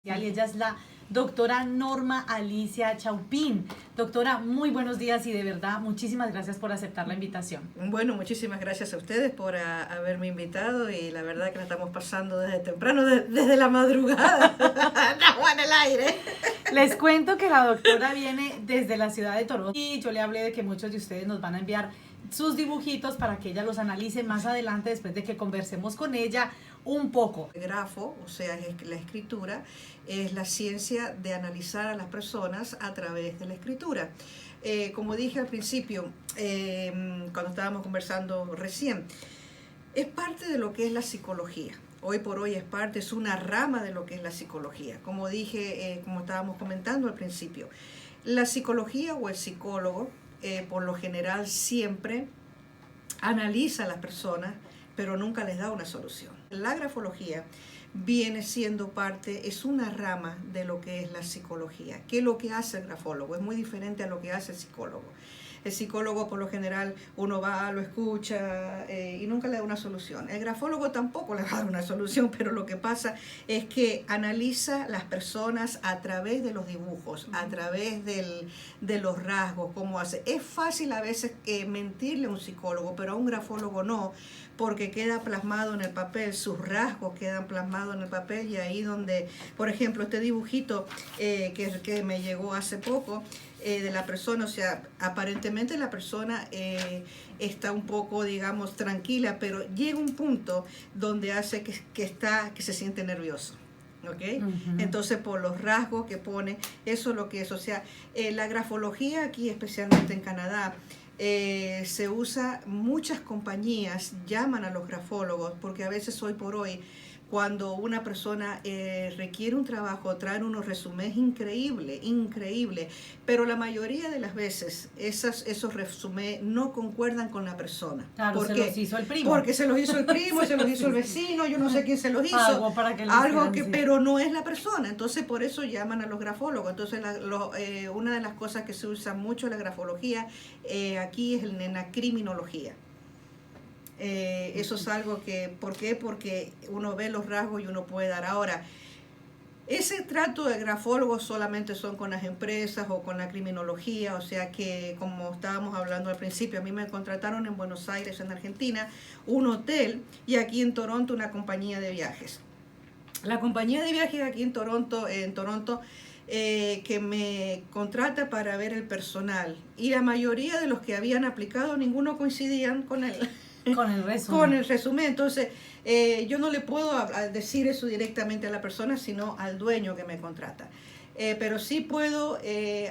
Y ella es la doctora Norma Alicia Chaupín. Doctora, muy buenos días y de verdad muchísimas gracias por aceptar la invitación. Bueno, muchísimas gracias a ustedes por haberme invitado y la verdad que la estamos pasando desde temprano, desde la madrugada. Estamos en el aire. Les cuento que la doctora viene desde la ciudad de Toronto y yo le hablé de que muchos de ustedes nos van a enviar sus dibujitos para que ella los analice más adelante después de que conversemos con ella un poco. El grafo, o sea, es la escritura, es la ciencia de analizar a las personas a través de la escritura. Como dije al principio, cuando estábamos conversando recién, es parte de lo que es la psicología. Hoy por hoy es una rama de lo que es la psicología. Como dije, como estábamos comentando al principio, la psicología o el psicólogo, por lo general siempre analiza a las personas, pero nunca les da una solución. La grafología viene siendo parte, es una rama de lo que es la psicología. ¿Qué es lo que hace el grafólogo? Es muy diferente a lo que hace el psicólogo. El psicólogo, por lo general, uno va, lo escucha y nunca le da una solución. El grafólogo tampoco le va a dar una solución, pero lo que pasa es que analiza las personas a través de los dibujos, a través de los rasgos, cómo hace. Es fácil a veces mentirle a un psicólogo, pero a un grafólogo no, porque queda plasmado en el papel, sus rasgos quedan plasmados en el papel y ahí donde, por ejemplo, este dibujito que me llegó hace poco, de la persona, o sea, aparentemente la persona está un poco, digamos, tranquila, pero llega un punto donde hace que se siente nervioso. ¿Okay? Entonces, por los rasgos que pone, eso es lo que es. O sea, la grafología aquí, especialmente en Canadá, se usa, muchas compañías llaman a los grafólogos, porque a veces hoy por hoy, cuando una persona requiere un trabajo, traen unos resúmenes increíble, pero la mayoría de las veces esos resúmenes no concuerdan con la persona. Claro, se los hizo el primo. Porque se los hizo el primo, se los hizo el vecino, yo no sé quién se los hizo. Algo que pero no es la persona. Entonces, por eso llaman a los grafólogos. Entonces, una de las cosas que se usa mucho en la grafología aquí es la criminología. Eso es algo que, ¿por qué? Porque uno ve los rasgos y uno puede dar. Ahora, ese trato de grafólogos solamente son con las empresas o con la criminología, o sea que, como estábamos hablando al principio, a mí me contrataron en Buenos Aires, en Argentina, un hotel, y aquí en Toronto una compañía de viajes. La compañía de viajes aquí en Toronto, que me contrata para ver el personal, y la mayoría de los que habían aplicado, ninguno coincidían con el resumen. Con el resumen. Entonces, yo no le puedo decir eso directamente a la persona, sino al dueño que me contrata. Pero sí puedo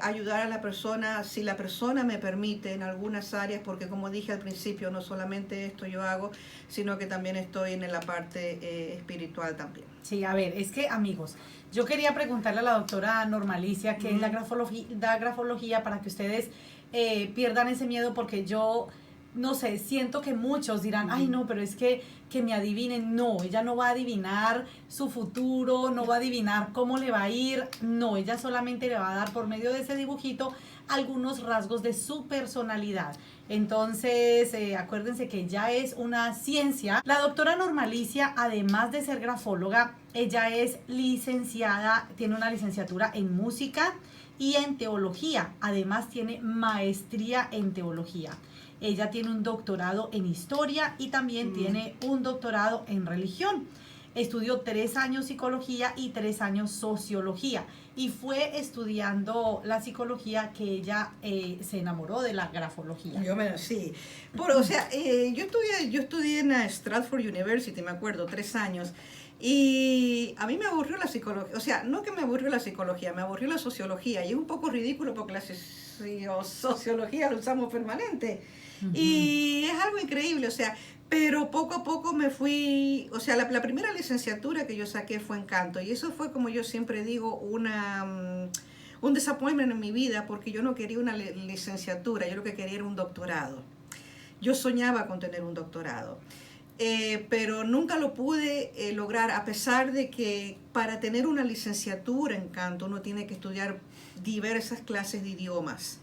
ayudar a la persona, si la persona me permite, en algunas áreas, porque como dije al principio, no solamente esto yo hago, sino que también estoy en la parte espiritual también. Sí, a ver, es que amigos, yo quería preguntarle a la doctora Norma Alicia qué es la grafología para que ustedes pierdan ese miedo, porque yo no sé, siento que muchos dirán, ay no, pero es que me adivinen. No, ella no va a adivinar su futuro, no va a adivinar cómo le va a ir. No, ella solamente le va a dar por medio de ese dibujito algunos rasgos de su personalidad. Entonces, acuérdense que ya es una ciencia. La doctora Norma Alicia, además de ser grafóloga, ella es licenciada, tiene una licenciatura en música y en teología. Además, tiene maestría en teología. Ella tiene un doctorado en historia y también tiene un doctorado en religión. Estudió 3 años psicología y 3 años sociología. Y fue estudiando la psicología que ella se enamoró de la grafología. Sí. O sea, yo estudié en la Stratford University, me acuerdo, 3 años. Y a mí me aburrió la psicología, o sea, no que me aburrió la psicología, me aburrió la sociología. Y es un poco ridículo porque la sociología la usamos permanente. Y es algo increíble, o sea, pero poco a poco me fui, o sea, la primera licenciatura que yo saqué fue en canto. Y eso fue, como yo siempre digo, un disappointment en mi vida, porque yo no quería una licenciatura, yo lo que quería era un doctorado. Yo soñaba con tener un doctorado. Pero nunca lo pude lograr, a pesar de que para tener una licenciatura en canto uno tiene que estudiar diversas clases de idiomas.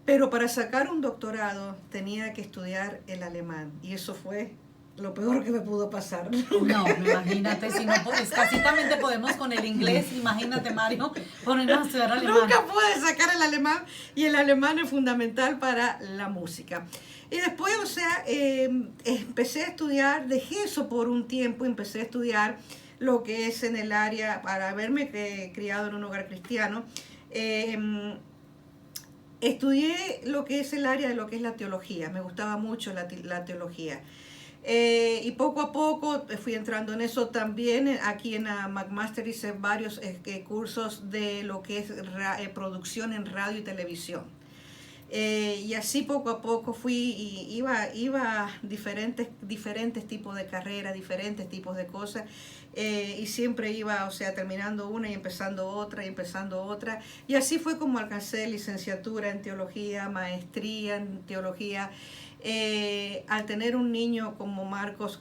Pero para sacar un doctorado tenía que estudiar el alemán, y eso fue lo peor que me pudo pasar. No, imagínate, si no, pues escasitamente podemos con el inglés, imagínate, Mario, ponernos a estudiar alemán. Nunca pude sacar el alemán, y el alemán es fundamental para la música. Y después, o sea, empecé a estudiar, dejé eso por un tiempo, empecé a estudiar lo que es en el área, para haberme criado en un hogar cristiano. Estudié lo que es el área de lo que es la teología, me gustaba mucho la teología. Y poco a poco fui entrando en eso también. Aquí en McMaster hice varios cursos de lo que es producción en radio y televisión. Y así poco a poco iba a diferentes tipos de carreras, diferentes tipos de cosas. Y siempre iba, o sea, terminando una y empezando otra y empezando otra. Y así fue como alcancé licenciatura en teología, maestría en teología. Al tener un niño como Marcos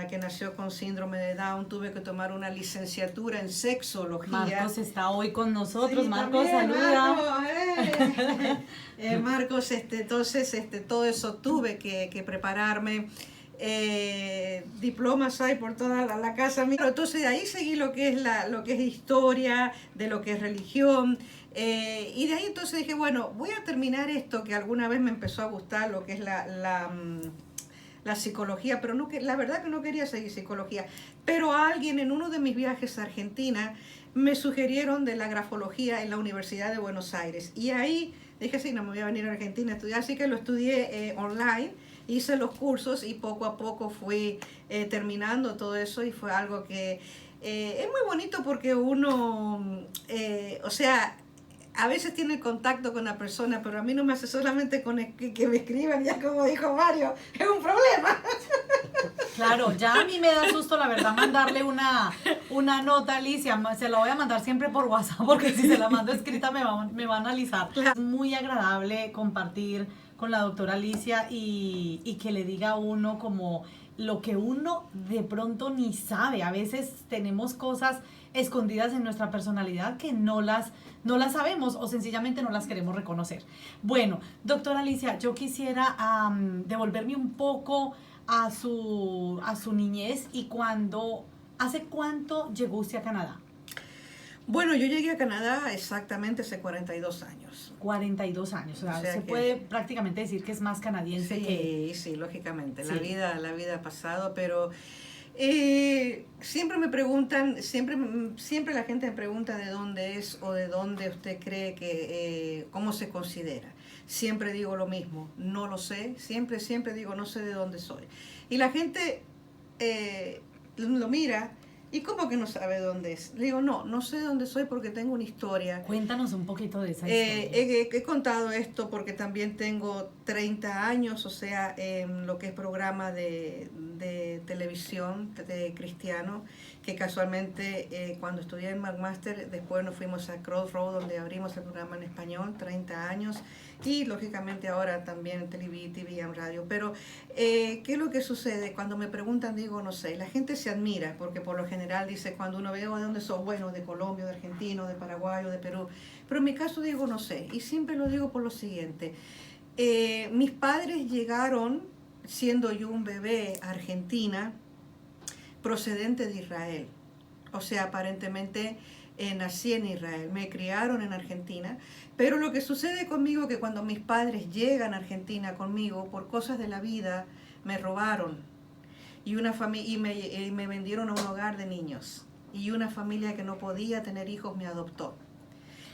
que nació con síndrome de Down, tuve que tomar una licenciatura en sexología. Marcos está hoy con nosotros. Sí, Marcos, también, saluda. Marcos, Marcos, entonces todo eso tuve que prepararme. Diplomas hay por toda la casa. Entonces de ahí seguí lo que es historia, de lo que es religión. Y de ahí entonces dije, bueno, voy a terminar esto que alguna vez me empezó a gustar, lo que es la psicología, pero no, la verdad que no quería seguir psicología. Pero alguien en uno de mis viajes a Argentina me sugirieron de la grafología en la Universidad de Buenos Aires. Y ahí dije, sí, no me voy a venir a Argentina a estudiar, así que lo estudié online. Hice los cursos y poco a poco fui terminando todo eso, y fue algo que es muy bonito porque uno, o sea, a veces tiene contacto con la persona, pero a mí no me hace solamente con que me escriban, ya como dijo Mario, es un problema. Claro, ya a mí me da susto, la verdad, mandarle una nota a Alicia. Se la voy a mandar siempre por WhatsApp, porque si se la mando escrita me va a analizar. Claro. Es muy agradable compartir con la doctora Alicia y que le diga a uno como lo que uno de pronto ni sabe. A veces tenemos cosas escondidas en nuestra personalidad que no las sabemos o sencillamente no las queremos reconocer. Bueno, doctora Alicia, yo quisiera devolverme un poco a su niñez y ¿hace cuánto llegó usted a Canadá? Bueno, yo llegué a Canadá exactamente hace 42 años. 42 años, o sea se puede prácticamente decir que es más canadiense que... Sí, lógicamente, sí. La vida ha pasado, pero siempre me preguntan, siempre la gente me pregunta de dónde es o de dónde usted cree que, cómo se considera. Siempre digo lo mismo, no lo sé, siempre digo no sé de dónde soy. Y la gente lo mira. ¿Y cómo que no sabe dónde es? Le digo, no sé dónde soy porque tengo una historia. Cuéntanos un poquito de esa historia. He contado esto porque también tengo 30 años, o sea, en lo que es programa de televisión de cristiano, que casualmente cuando estudié en McMaster, después nos fuimos a Crossroad, donde abrimos el programa en español, 30 años, y lógicamente ahora también en TV, en radio. Pero, ¿qué es lo que sucede? Cuando me preguntan, digo, no sé, la gente se admira, porque por lo general dice, cuando uno ve, ¿de dónde sos? Bueno, de Colombia, de Argentina, de Paraguay, o de Perú. Pero en mi caso digo, no sé, y siempre lo digo por lo siguiente. Mis padres llegaron, siendo yo un bebé, a Argentina, procedente de Israel. O sea, aparentemente nací en Israel, me criaron en Argentina, pero lo que sucede conmigo es que cuando mis padres llegan a Argentina conmigo, por cosas de la vida, me robaron y me vendieron a un hogar de niños, y una familia que no podía tener hijos me adoptó.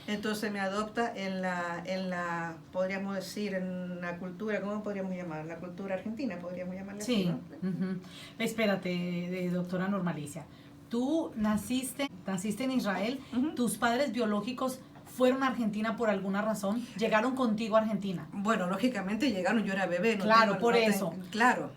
Entonces me adopta en la podríamos decir, en la cultura, ¿cómo podríamos llamar? La cultura argentina, podríamos llamarla así, ¿no? Uh-huh. Espérate, doctora Normalicia. Tú naciste en Israel, Uh-huh. ¿Tus padres biológicos fueron a Argentina por alguna razón? ¿Llegaron contigo a Argentina? Bueno, lógicamente llegaron, yo era bebé. Claro, por eso. Claro.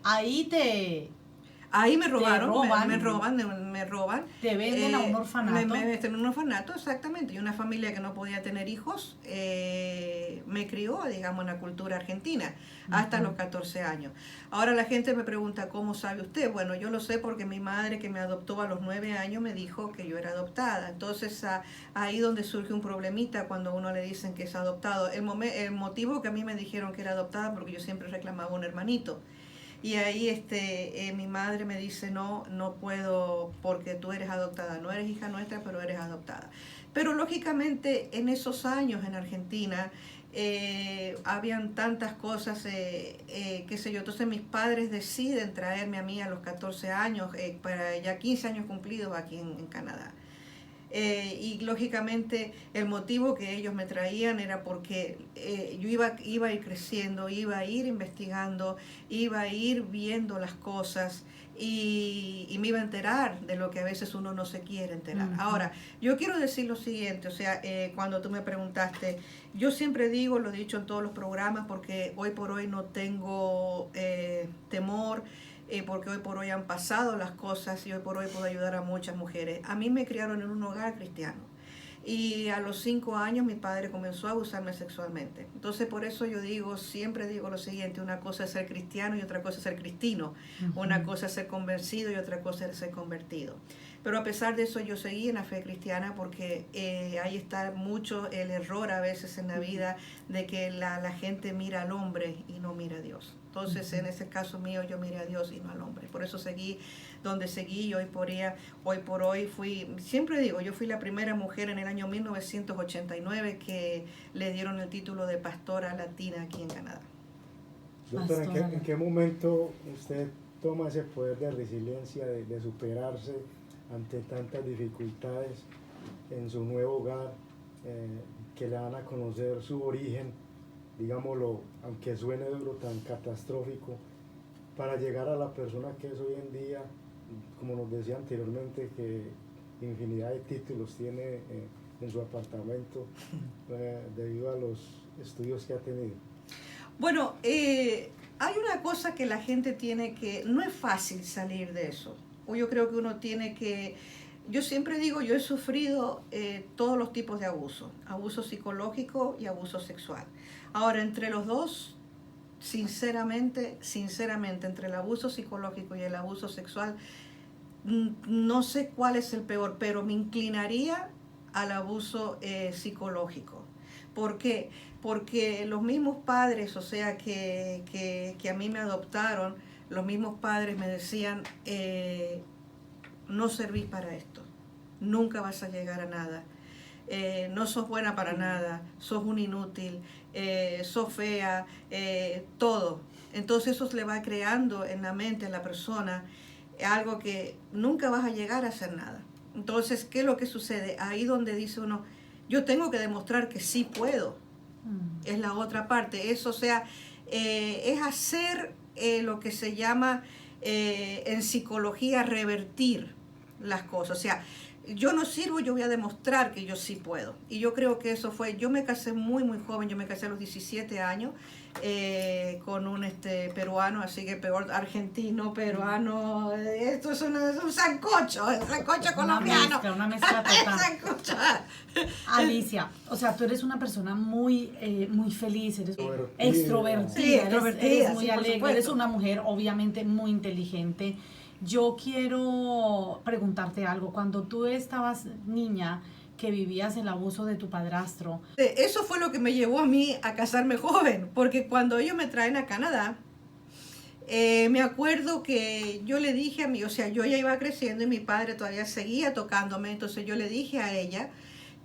Ahí me robaron, me roban. Te venden a un orfanato. Me venden a un orfanato, exactamente. Y una familia que no podía tener hijos me crió, digamos, en la cultura argentina, hasta los 14 años. Ahora la gente me pregunta, ¿cómo sabe usted? Bueno, yo lo sé porque mi madre, que me adoptó a los 9 años, me dijo que yo era adoptada. Entonces, ahí donde surge un problemita cuando uno le dicen que es adoptado. El motivo que a mí me dijeron que era adoptada, porque yo siempre reclamaba un hermanito. y ahí mi madre me dice, no, no puedo porque tú eres adoptada, no eres hija nuestra, pero eres adoptada. Pero lógicamente en esos años en Argentina habían tantas cosas, qué sé yo, entonces mis padres deciden traerme a mí a los 14 años, para ya 15 años cumplidos aquí en Canadá. Y lógicamente el motivo que ellos me traían era porque yo iba a ir creciendo, iba a ir investigando, iba a ir viendo las cosas y me iba a enterar de lo que a veces uno no se quiere enterar. Ahora, yo quiero decir lo siguiente, o sea, cuando tú me preguntaste, yo siempre digo, lo he dicho en todos los programas, porque hoy por hoy no tengo temor, porque hoy por hoy han pasado las cosas y hoy por hoy puedo ayudar a muchas mujeres. A mí me criaron en un hogar cristiano y a los 5 años mi padre comenzó a abusarme sexualmente. Entonces por eso yo digo, siempre digo lo siguiente, una cosa es ser cristiano y otra cosa es ser cristino, una cosa es ser convencido y otra cosa es ser convertido. Pero a pesar de eso yo seguí en la fe cristiana porque ahí está mucho el error a veces en la vida de que la gente mira al hombre y no mira a Dios. Entonces, en ese caso mío, yo miré a Dios y no al hombre. Por eso seguí donde seguí. Hoy por hoy fui, siempre digo, yo fui la primera mujer en el año 1989 que le dieron el título de pastora latina aquí en Canadá. Doctora, ¿en qué momento usted toma ese poder de resiliencia, de superarse ante tantas dificultades en su nuevo hogar, que le dan a conocer su origen, digámoslo, aunque suene duro, tan catastrófico, para llegar a la persona que es hoy en día, como nos decía anteriormente, que infinidad de títulos tiene en su apartamento debido a los estudios que ha tenido? Bueno, hay una cosa que la gente tiene que, no es fácil salir de eso, o yo creo que uno tiene que, yo siempre digo, yo he sufrido todos los tipos de abuso psicológico y abuso sexual. Ahora, entre los dos, sinceramente, entre el abuso psicológico y el abuso sexual, no sé cuál es el peor, pero me inclinaría al abuso psicológico. ¿Por qué? Porque los mismos padres, o sea, que a mí me adoptaron, los mismos padres me decían, no servís para esto, nunca vas a llegar a nada. No sos buena para nada, sos un inútil, sos fea, todo. Entonces eso le va creando en la mente a la persona algo que nunca vas a llegar a hacer nada. Entonces, ¿qué es lo que sucede? Ahí donde dice uno, yo tengo que demostrar que sí puedo. Es la otra parte. Eso, o sea, es hacer lo que se llama en psicología revertir las cosas. O sea, yo no sirvo, yo voy a demostrar que yo sí puedo. Y yo creo que eso fue, yo me casé muy joven, yo me casé a los 17 años con un peruano, así que peor, argentino, peruano, esto es un sancocho colombiano. Una mezcla total. Sancocho. Alicia, o sea, tú eres una persona muy feliz, eres extrovertida, sí, eres muy sí, alegre, eres una mujer obviamente muy inteligente. Yo quiero preguntarte algo. Cuando tú estabas niña, que vivías el abuso de tu padrastro. Eso fue lo que me llevó a mí a casarme joven, porque cuando ellos me traen a Canadá, me acuerdo que yo le dije a mí, o sea, yo ya iba creciendo y mi padre todavía seguía tocándome, entonces yo le dije a ella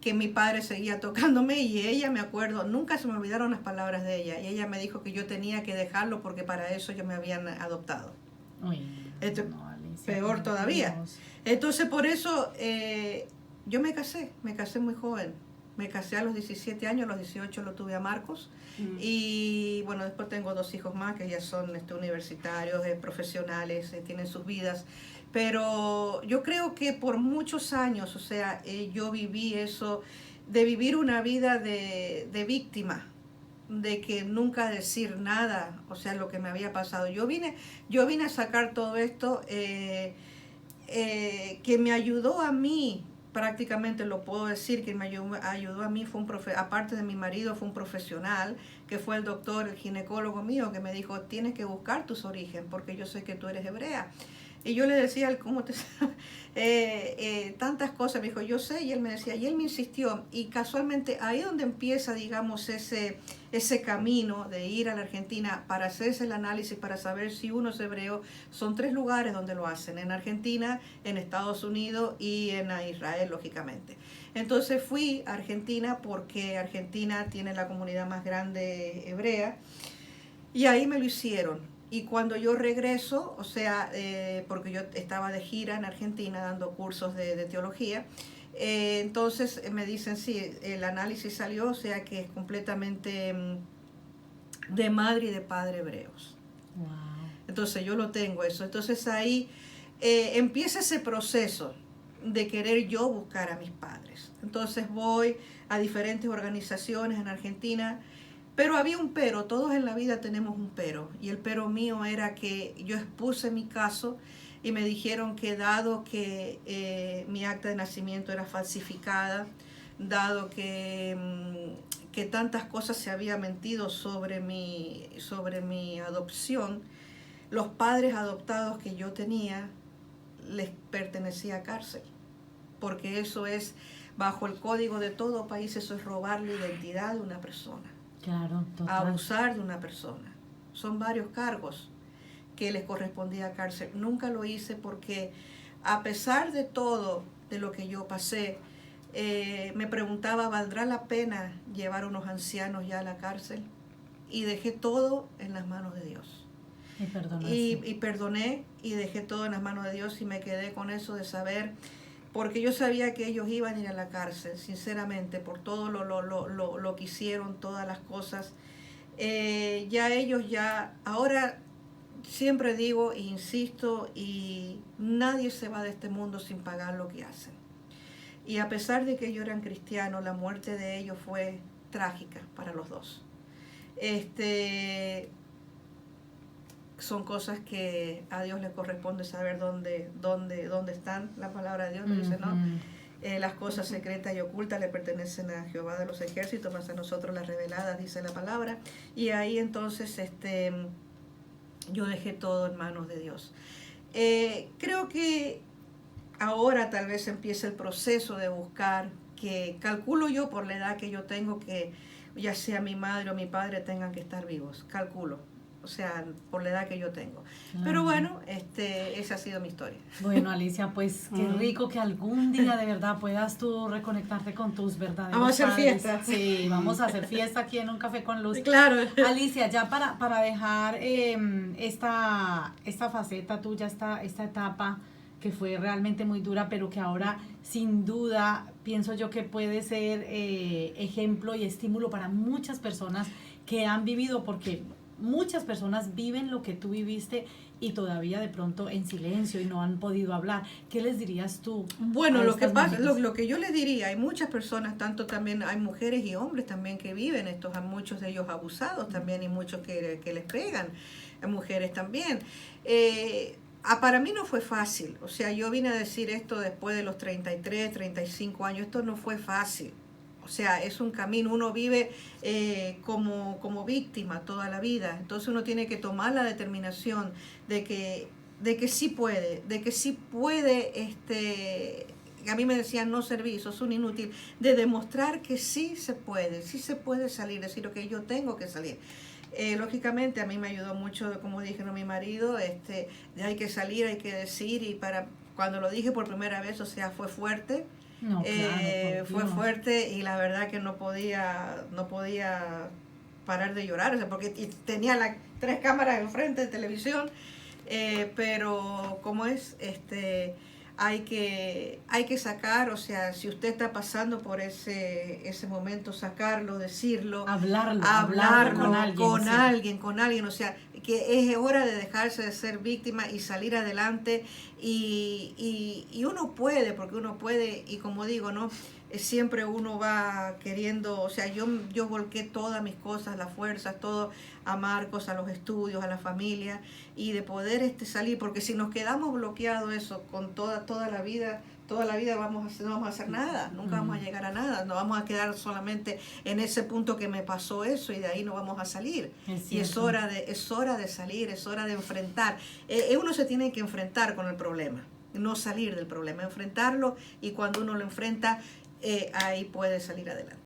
que mi padre seguía tocándome y ella, me acuerdo, nunca se me olvidaron las palabras de ella, y ella me dijo que yo tenía que dejarlo porque para eso ya me habían adoptado. Uy, no, Alicia, peor todavía. Dios. Entonces por eso yo me casé muy joven. Me casé a los 17 años, a los 18 lo tuve a Marcos. Y bueno, después tengo 2 hijos más que ya son universitarios, profesionales, tienen sus vidas. Pero yo creo que por muchos años, o sea, yo viví eso, de vivir una vida de víctima, de que nunca decir nada, o sea, lo que me había pasado. Yo vine a sacar todo esto que me ayudó a mí, prácticamente lo puedo decir, que me ayudó a mí, fue aparte de mi marido, fue un profesional, que fue el doctor, el ginecólogo mío, que me dijo, tienes que buscar tus orígenes, porque yo sé que tú eres hebrea. Y yo le decía, ¿cómo te tantas cosas? Me dijo, yo sé, y él me decía, y él me insistió, y casualmente ahí donde empieza, digamos, ese camino de ir a la Argentina para hacerse el análisis, para saber si uno es hebreo, son 3 lugares donde lo hacen, en Argentina, en Estados Unidos y en Israel, lógicamente. Entonces fui a Argentina porque Argentina tiene la comunidad más grande hebrea, y ahí me lo hicieron. Y cuando yo regreso, o sea, porque yo estaba de gira en Argentina dando cursos de teología, entonces me dicen, sí, el análisis salió, o sea que es completamente de madre y de padre hebreos. Wow. Entonces yo lo tengo eso. Entonces ahí empieza ese proceso de querer yo buscar a mis padres. Entonces voy a diferentes organizaciones en Argentina. Pero había un pero, todos en la vida tenemos un pero, y el pero mío era que yo expuse mi caso y me dijeron que dado que mi acta de nacimiento era falsificada, dado que tantas cosas se había mentido sobre mi adopción, los padres adoptados que yo tenía les pertenecía a cárcel, porque eso es, bajo el código de todo país, eso es robar la identidad de una persona. Claro, total. Abusar de una persona. Son varios cargos que les correspondía a cárcel. Nunca lo hice porque a pesar de todo de lo que yo pasé, me preguntaba, ¿valdrá la pena llevar a unos ancianos ya a la cárcel? Y dejé todo en las manos de Dios. Y perdoné y dejé todo en las manos de Dios, y me quedé con eso de saber, porque yo sabía que ellos iban a ir a la cárcel, sinceramente, por todo lo que hicieron, todas las cosas. Ya ellos ahora siempre digo e insisto, y nadie se va de este mundo sin pagar lo que hacen. Y a pesar de que ellos eran cristianos, la muerte de ellos fue trágica para los dos. Son cosas que a Dios le corresponde saber dónde están. La palabra de Dios me dice, ¿no? Las cosas secretas y ocultas le pertenecen a Jehová de los ejércitos, más a nosotros las reveladas, dice la palabra. Y ahí entonces yo dejé todo en manos de Dios. Creo que ahora tal vez empiece el proceso de buscar, que calculo yo por la edad que yo tengo, que ya sea mi madre o mi padre tengan que estar vivos, calculo. O sea, por la edad que yo tengo. Claro. Pero bueno, esa ha sido mi historia. Bueno, Alicia, pues qué rico que algún día de verdad puedas tú reconectarte con tus verdaderos Vamos a hacer padres. fiesta. Sí, vamos a hacer fiesta aquí en Un Café con Luz. Claro. Alicia, ya para dejar esta faceta tuya, esta etapa que fue realmente muy dura, pero que ahora sin duda pienso yo que puede ser ejemplo y estímulo para muchas personas que han vivido, porque muchas personas viven lo que tú viviste y todavía de pronto en silencio y no han podido hablar. ¿Qué les dirías tú? Bueno, lo que pasa, lo que yo les diría, hay muchas personas, tanto también hay mujeres y hombres también que viven estos, muchos de ellos abusados también, y muchos que les pegan, mujeres también. Para mí no fue fácil, o sea, yo vine a decir esto después de los 33, 35 años, esto no fue fácil. O sea, es un camino, uno vive como víctima toda la vida, entonces uno tiene que tomar la determinación de que sí puede, a mí me decían no servir, sos un inútil, de demostrar que sí se puede salir, decir, ok, yo tengo que salir. Lógicamente a mí me ayudó mucho, como dije, mi marido, de hay que salir, hay que decir, y cuando lo dije por primera vez, o sea, fue fuerte. No, claro, fue fuerte, y la verdad que no podía parar de llorar, o sea, porque tenía 3 cámaras enfrente de televisión, pero como es, hay que sacar, o sea, si usted está pasando por ese momento, sacarlo, decirlo, hablarlo con alguien, o sea, que es hora de dejarse de ser víctima y salir adelante, y uno puede, porque uno puede, y como digo, ¿no? Siempre uno va queriendo, o sea, yo volqué todas mis cosas, las fuerzas, todo a Marcos, a los estudios, a la familia, y de poder salir, porque si nos quedamos bloqueados eso con toda la vida, toda la vida no vamos a hacer nada, nunca vamos a llegar a nada, no vamos a quedar solamente en ese punto que me pasó eso y de ahí no vamos a salir. Y es hora de salir, es hora de enfrentar. Uno se tiene que enfrentar con el problema, no salir del problema, enfrentarlo, y cuando uno lo enfrenta, ahí puede salir adelante.